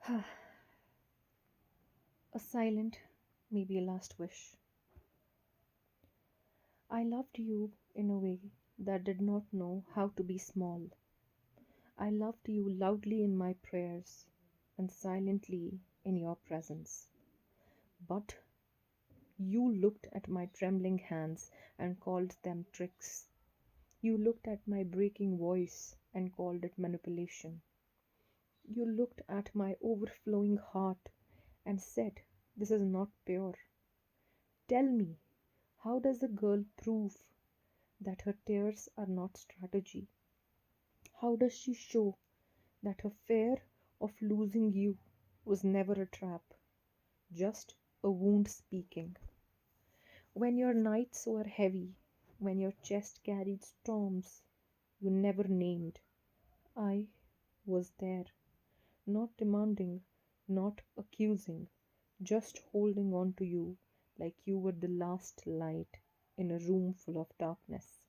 A silent, maybe a last wish. I loved you in a way that did not know how to be small. I loved you loudly in my prayers and silently in your presence. But you looked at my trembling hands and called them tricks. You looked at my breaking voice and called it manipulation. You looked at my overflowing heart and said, "This is not pure." Tell me, how does a girl prove that her tears are not strategy? How does she show that her fear of losing you was never a trap, just a wound speaking? When your nights were heavy, when your chest carried storms you never named, I was there, not demanding, not accusing, just holding on to you like you were the last light in a room full of darkness.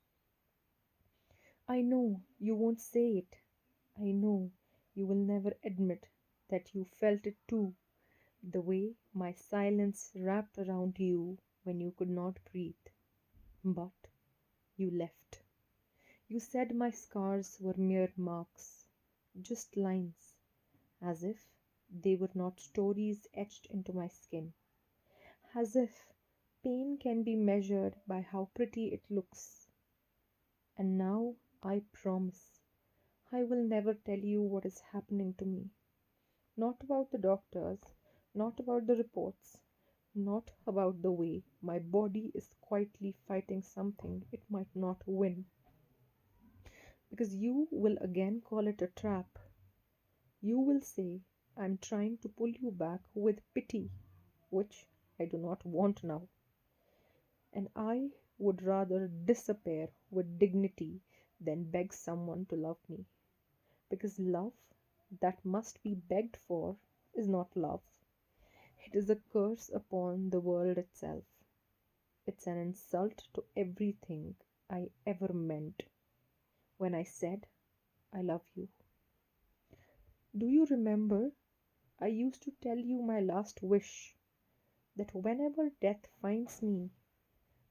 I know you won't say it. I know you will never admit that you felt it too, the way my silence wrapped around you when you could not breathe. But you left. You said my scars were mere marks, just lines, as if they were not stories etched into my skin, as if pain can be measured by how pretty it looks. And now I promise I will never tell you what is happening to me. Not about the doctors, not about the reports, not about the way my body is quietly fighting something it might not win. Because you will again call it a trap. You will say, "I'm trying to pull you back with pity," which I do not want now. And I would rather disappear with dignity than beg someone to love me. Because love that must be begged for is not love. It is a curse upon the world itself. It's an insult to everything I ever meant when I said, "I love you." Do you remember? I used to tell you my last wish, that whenever death finds me,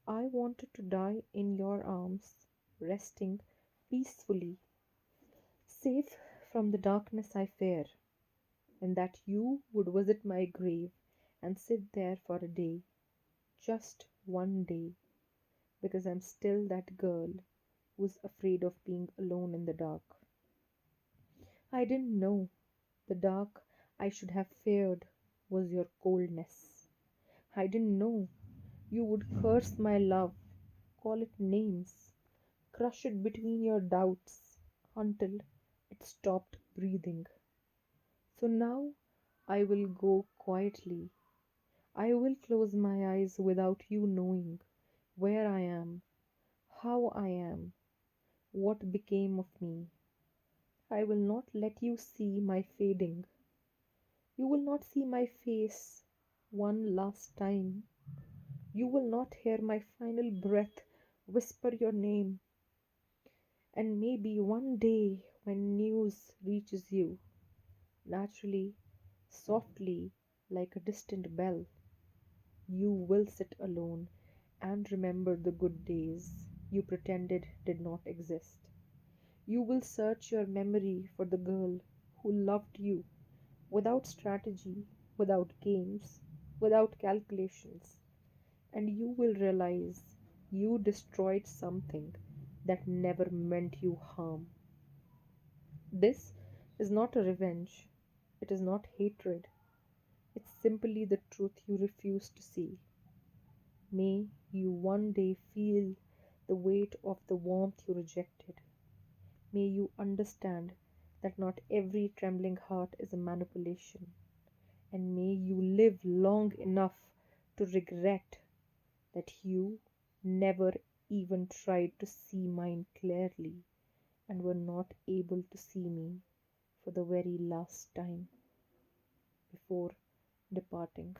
I wanted to die in your arms, resting peacefully, safe from the darkness I fear, and that you would visit my grave and sit there for a day, just one day, because I'm still that girl who's afraid of being alone in the dark. I didn't know the dark I should have feared was your coldness. I didn't know you would curse my love, call it names, crush it between your doubts until it stopped breathing. So now I will go quietly. I will close my eyes without you knowing where I am, how I am, what became of me. I will not let you see my fading. You will not see my face one last time. You will not hear my final breath whisper your name. And maybe one day when news reaches you, naturally, softly, like a distant bell, you will sit alone and remember the good days you pretended did not exist. You will search your memory for the girl who loved you without strategy, without games, without calculations, and you will realize you destroyed something that never meant you harm. This is not a revenge, it is not hatred, it's simply the truth you refuse to see. May you one day feel the weight of the warmth you rejected. May you understand that not every trembling heart is a manipulation, and may you live long enough to regret that you never even tried to see mine clearly and were not able to see me for the very last time before departing.